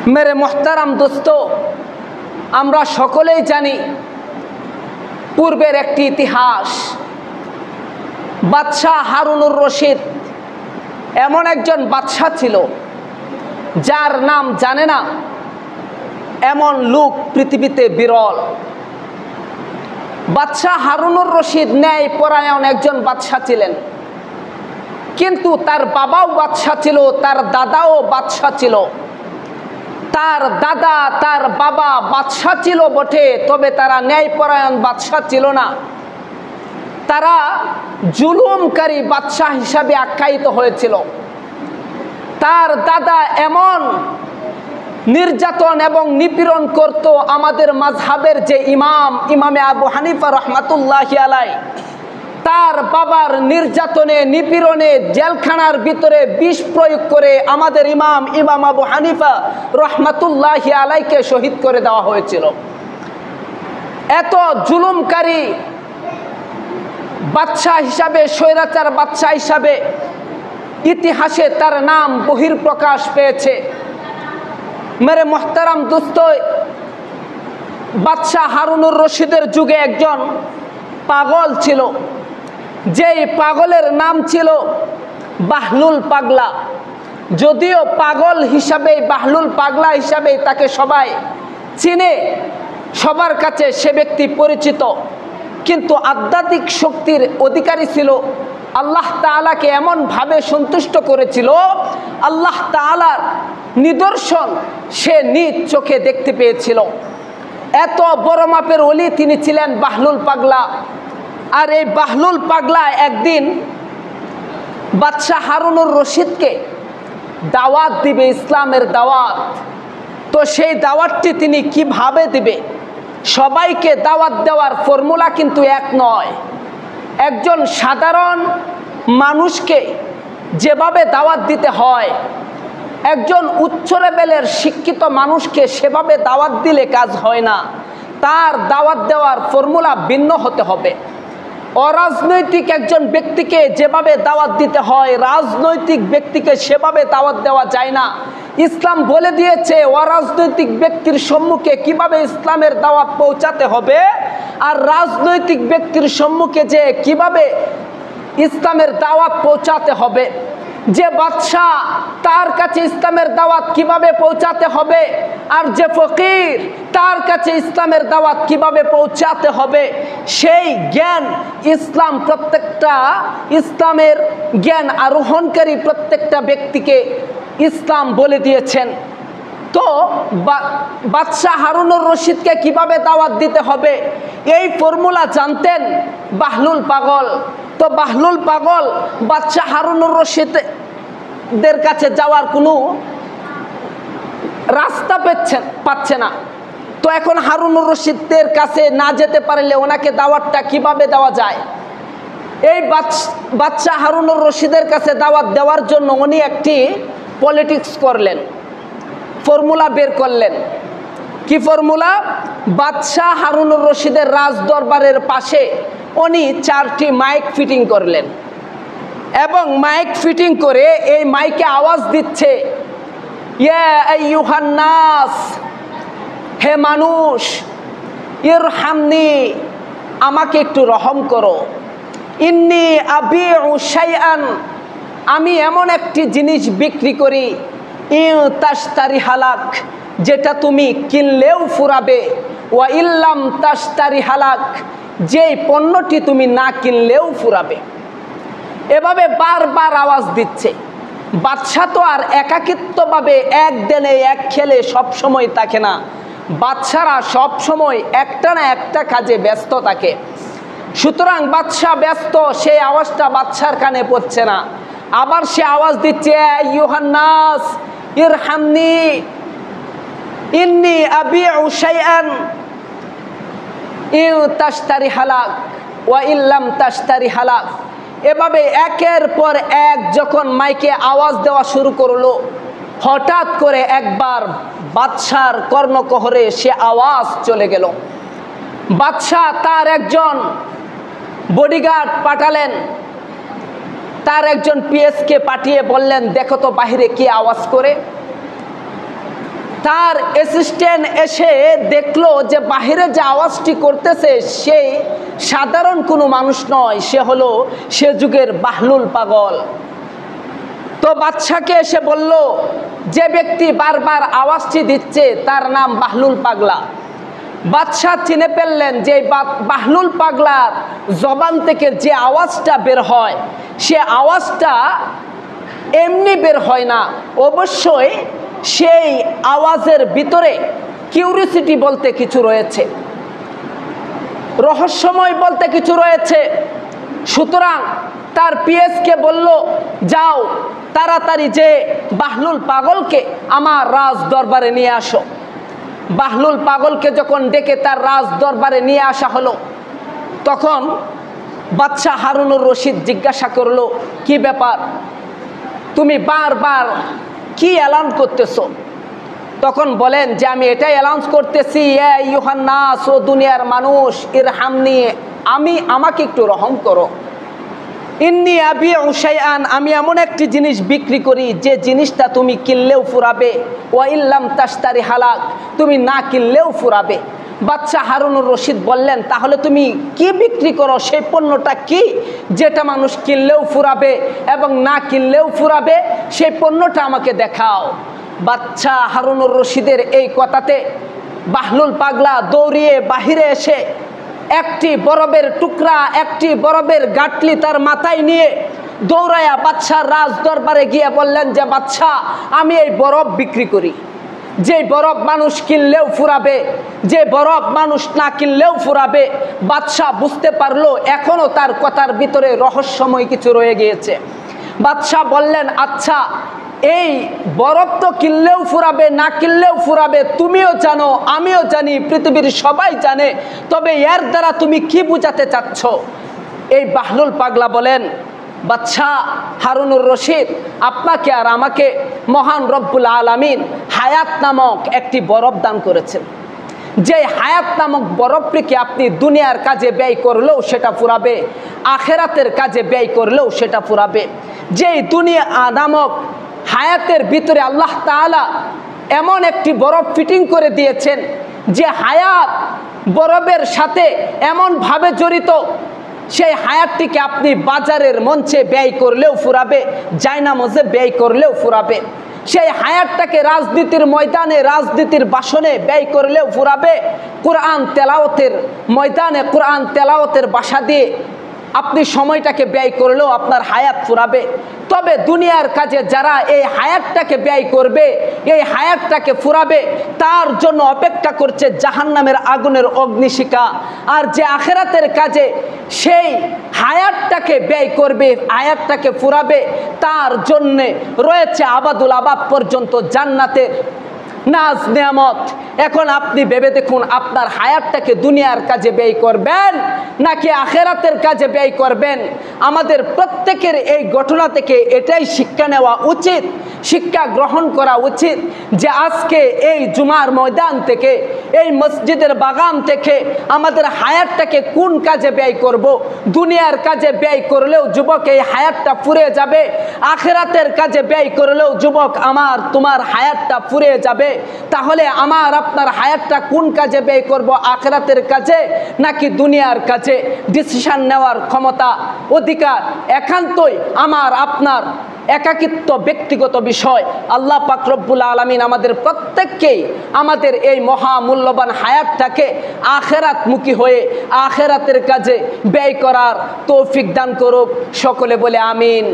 मेरे मोहताराम दोस्तों, আমরা সকলেই জানি পূর্বের একটি ইতিহাস। বাদশাহ হারুনুর রশিদ এমন একজন বাদশাহ ছিল যার নাম জানে না এমন লোক পৃথিবীতে বিরল। বাদশাহ হারুনুর রশিদ ন্যায়পরায়ণ একজন বাদশাহ ছিলেন, কিন্তু তার বাবাও বাদশাহ ছিল, তার দাদাও বাদশাহ ছিল। তার দাদা তার বাবা বাদশাহ ছিল বটে, তবে তারা ন্যায়পরায়ণ বাদশাহ ছিল না। তারা জুলুমকারী বাদশাহ হিসাবে আখ্যায়িত হয়েছিল। তার দাদা এমন নির্যাতন এবং নিপীড়ন করত, আমাদের মাযহাবের যে ইমামে আবু হানিফা রহমাতুল্লাহি আলাইহি, তার বাবার নির্যাতনে নিপীড়নে জেলখানার ভিতরে বিষ প্রয়োগ করে আমাদের ইমাম আবু হানিফা রহমাতুল্লাহি আলাইহিকে শহীদ করে দেওয়া হয়েছিল। এত জুলুমকারী বাদশাহ হিসাবে, স্বৈরাচার বাদশাহ হিসাবে ইতিহাসে তার নাম বহির্প্রকাশ পেয়েছে। মেরে মোহতারাম দোস্ত, বাদশাহ হারুনুর রশিদের যুগে একজন পাগল ছিল, যেই পাগলের নাম ছিল বাহলুল পাগলা। যদিও পাগল হিসাবে, বাহলুল পাগলা হিসাবে তাকে সবাই চিনে, সবার কাছে সে ব্যক্তি পরিচিত, কিন্তু আধ্যাত্মিক শক্তির অধিকারী ছিল। আল্লাহ তাআলাকে এমনভাবে সন্তুষ্ট করেছিল, আল্লাহ তাআলার নিদর্শন সে নিজ চোখে দেখতে পেয়েছিল। এত বড় মাপের ওলি তিনি ছিলেন বাহলুল পাগলা। আর এই বাহলুল পাগলা একদিন বাদশাহ হারুনুর রশিদকে দাওয়াত দিবে, ইসলামের দাওয়াত। তো সেই দাওয়াতটি তিনি কিভাবে দিবে? সবাইকে দাওয়াত দেওয়ার ফর্মুলা কিন্তু এক নয়। একজন সাধারণ মানুষকে যেভাবে দাওয়াত দিতে হয়, একজন উচ্চ লেভেলের শিক্ষিত মানুষকে সেভাবে দাওয়াত দিলে কাজ হয় না। তার দাওয়াত দেওয়ার ফর্মুলা ভিন্ন হতে হবে। অরাজনৈতিক একজন ব্যক্তিকে যেভাবে দাওয়াত দিতে হয়, রাজনৈতিক ব্যক্তিকে সেভাবে দাওয়াত দেওয়া যায় না। ইসলাম বলে দিয়েছে অরাজনৈতিক ব্যক্তির সম্মুখে কিভাবে ইসলামের দাওয়াত পৌঁছাতে হবে, আর রাজনৈতিক ব্যক্তির সম্মুখে যে কিভাবে ইসলামের দাওয়াত পৌঁছাতে হবে। যে বাদশাহ, তার কাছে ইসলামের দাওয়াত কিভাবে পৌঁছাতে হবে, আর যে ফকির, তার কাছে ইসলামের দাওয়াত কিভাবে পৌঁছাতে হবে, সেই জ্ঞান ইসলামের জ্ঞান আরোহণকারী প্রত্যেকটা ব্যক্তিকে ইসলাম বলে দিয়েছেন। তো বাদশাহ হারুনুর রশিদকে কিভাবে দাওয়াত দিতে হবে, এই ফর্মুলা জানতেন বাহলুল পাগল। তো বাহলুল পাগল বাদশাহ হারুনুর রশিদের কাছে যাওয়ার কোনো রাস্তা পাচ্ছে না। তো এখন হারুনুর রশিদের কাছে না যেতে পারলে ওনাকে দাওয়াতটা কিভাবে দেওয়া যায়? এই বাদশাহ হারুনুর রশিদের কাছে দাওয়াত দেওয়ার জন্য উনি একটি পলিটিক্স করলেন, ফর্মুলা বের করলেন। কি ফর্মুলা? বাদশাহ হারুনুর রশিদের রাজদরবারের পাশে উনি 4টি মাইক ফিটিং করলেন, এবং মাইক ফিটিং করে এই মাইকে আওয়াজ দিচ্ছে, ইয়া আইয়ুহান নাস, হে মানুষ, ইরহামনি, আমাকে একটু রহম করো। ইন্নী আবিউ শাইআন, আমি এমন একটি জিনিস বিক্রি করি, ইউ তাশতারি হালাক, যেটা তুমি কিনলেও ফুরাবে, ওয়া ইল্লাম তাশতারি হালাক, যেই পণ্যটি তুমি না কিনলেও ফুরাবে। এভাবে বারবার আওয়াজ দিচ্ছে। বাদশাহ তো আর একাকিত্বভাবে এক দেনে এক খেলে সব সময় থাকে না। বাদশারা সব সময় একটা না একটা কাজে ব্যস্ত থাকে। সুতরাং বাদশাহ ব্যস্ত, সেই আওয়াজটা বাদশার কানে পড়ছে না। আবার সে আওয়াজ দিচ্ছে, আইয়ুহান নাস ইরহামনি ইন্নী আবিউ শাইআন ইউ তাশতারি হালাক ওয়া ইল্লাম তাশতারি হালাক। এভাবে একের পর এক যখন মাইকে আওয়াজ দেওয়া শুরু করলো, হঠাৎ করে একবার বাদশার কর্ণকহরে সে আওয়াজ চলে গেল। বাদশাহ তার একজন বডিগার্ড পাঠালেন, তার একজন পিএসকে পাঠিয়ে বললেন, দেখো তো বাহিরে কি আওয়াজ করে। তার অ্যাসিস্ট্যান্ট এসে দেখলো যে বাহিরে যে আওয়াজটি করতেছে সে সাধারণ কোনো মানুষ নয়, সে যুগের বাহলুল পাগল। তো বাদশাকে এসে বলল, যে ব্যক্তি বারবার আওয়াজটি দিচ্ছে তার নাম বাহলুল পাগলা। বাদশাহ চিনে ফেললেন যে বাহলুল পাগলার জবান থেকে যে আওয়াজটা বের হয় সে আওয়াজটা এমনি বের হয় না, অবশ্যই সেই আওয়াজের ভিতরে কিউরিসিটি বলতে কিছু রয়েছে, রহস্যময় বলতে কিছু রয়েছে। সুতরাং তার পিএসকে বলল, যাও তাড়াতাড়ি যে বাহলুল পাগলকে আমার রাজ দরবারে নিয়ে আসো। বাহলুল পাগলকে যখন ডেকে তার রাজ দরবারে নিয়ে আসা হলো, তখন বাদশাহ হারুনুর রশিদ জিজ্ঞাসা করলো, কি ব্যাপার, তুমি বারবার কি এলান করতেছো? তখন বলেন যে আমি এটাই অ্যালাউন্স করতেছি, এ ইউহান্নাস, ও দুনিয়ার মানুষ, ইরহামনি, আমাকে একটু রহম করো। ইন্নি আবিউ শাইআন, আমি এমন একটি জিনিস বিক্রি করি যে জিনিসটা তুমি কিনলেও ফুরাবে, ওয়া ইল্লাম তাশতারি হালাক, তুমি না কিনলেও ফুরাবে। বাদশাহ হারুনুর রশিদ বললেন, তাহলে তুমি কি বিক্রি করো, সেই পণ্যটা কি যেটা মানুষ কিনলেও ফুরাবে এবং না কিনলেও ফুরাবে, সেই পণ্যটা আমাকে দেখাও। বাদশাহ হারুনুর রশিদের এই কথাতে বাহলুল পাগলা দৌড়িয়ে বাহিরে এসে একটি বরফের টুকরা, একটি বরফের গাটলি তার মাথায় নিয়ে দৌড়ায়া বাদশার রাজ দরবারে গিয়ে বললেন যে বাদশাহ, আমি এই বরফ বিক্রি করি, যে বরফ মানুষ কিনলেও ফুরাবে, যে বরফ মানুষ না কিনলেও ফুরাবে। বাদশাহ বুঝতে পারলো এখনো তার কথার ভিতরে রহস্যময় কিছু রয়ে গিয়েছে। বাদশাহ বললেন, আচ্ছা, এই বরফ তো কিনলেও ফুরাবে, না কিনলেও ফুরাবে, তুমিও জানো, আমিও জানি, পৃথিবীর সবাই জানে, তবে এর দ্বারা তুমি কি বুঝাতে চাচ্ছ? এই বাহলুল পাগলা বলেন, বাদশাহ হারুনুর রশিদ, আপনাকে আর আমাকে মহান রব্বুল আলামিন হায়াত নামক একটি বরফ দান করেছেন। যে হায়াত নামক বরফটিকে আপনি দুনিয়ার কাজে ব্যয় করলেও সেটা ফুরাবে, আখেরাতের কাজে ব্যয় করলেও সেটা ফুরাবে। যেই দুনিয়া নামক হায়াতের ভিতরে আল্লাহ তাআলা এমন একটি বরফ ফিটিং করে দিয়েছেন যে হায়াত বরফের সাথে এমনভাবে জড়িত, সেই হায়াতটিকে আপনি বাজারের মঞ্চে ব্যয় করলেও ফুরাবে, জায়নামাজে ব্যয় করলেও ফুরাবে। সেই হায়াতটাকে রাজনীতির ময়দানে, রাজনীতির বাসনে ব্যয় করলেও ফুরাবে। কোরআন তেলাওয়াতের ময়দানে, কোরআন তেলাওয়াতের বাসা দিয়ে আপনি সময়টাকে ব্যয় করলেও আপনার হায়াত ফুরাবে। তবে দুনিয়ার কাজে যারা এই হায়াতটাকে ব্যয় করবে, এই হায়াতটাকে ফুরাবে, তার জন্য অপেক্ষা করছে জাহান্নামের আগুনের অগ্নিশিখা। আর যে আখেরাতের কাজে সেই হায়াতটাকে ব্যয় করবে, হায়াতটাকে ফুরাবে, তার জন্যে রয়েছে আবাদুল আবাদ পর্যন্ত জান্নাতের নাজ নিয়ামত। এখন আপনি ভেবে দেখুন, আপনার হায়াতটাকে দুনিয়ার কাজে ব্যয় করবেন নাকি আখেরাতের কাজে ব্যয় করবেন? আমাদের প্রত্যেকের এই ঘটনা থেকে এটাই শিক্ষা নেওয়া উচিত, শিক্ষা গ্রহণ করা উচিত যে আজকে এই জুমার ময়দান থেকে, এই মসজিদের বাগান থেকে আমাদের হায়াতটাকে কোন কাজে ব্যয় করব। দুনিয়ার কাজে ব্যয় করলেও যুবক এই হায়াতটা ফুরিয়ে যাবে, আখেরাতের কাজে ব্যয় করলেও যুবক আমার তোমার হায়াতটা ফুরিয়ে যাবে। তাহলে আমার আপনার হায়াতটা কোন কাজে ব্যয় করব, আখেরাতের কাজে নাকি দুনিয়ার কাজে? ডিসিশন নেওয়ার ক্ষমতা, অধিকার একান্তই আমার আপনার একাকিত্ব ব্যক্তিগত বিষয়। আল্লাহ পাক রব্বুল আলামিন আমাদের প্রত্যেককেই আমাদের এই মহামূল্যবান হায়াতটাকে আখেরাতমুখী হয়ে আখেরাতের কাজে ব্যয় করার তৌফিক দান করুক। সকলে বলে আমিন।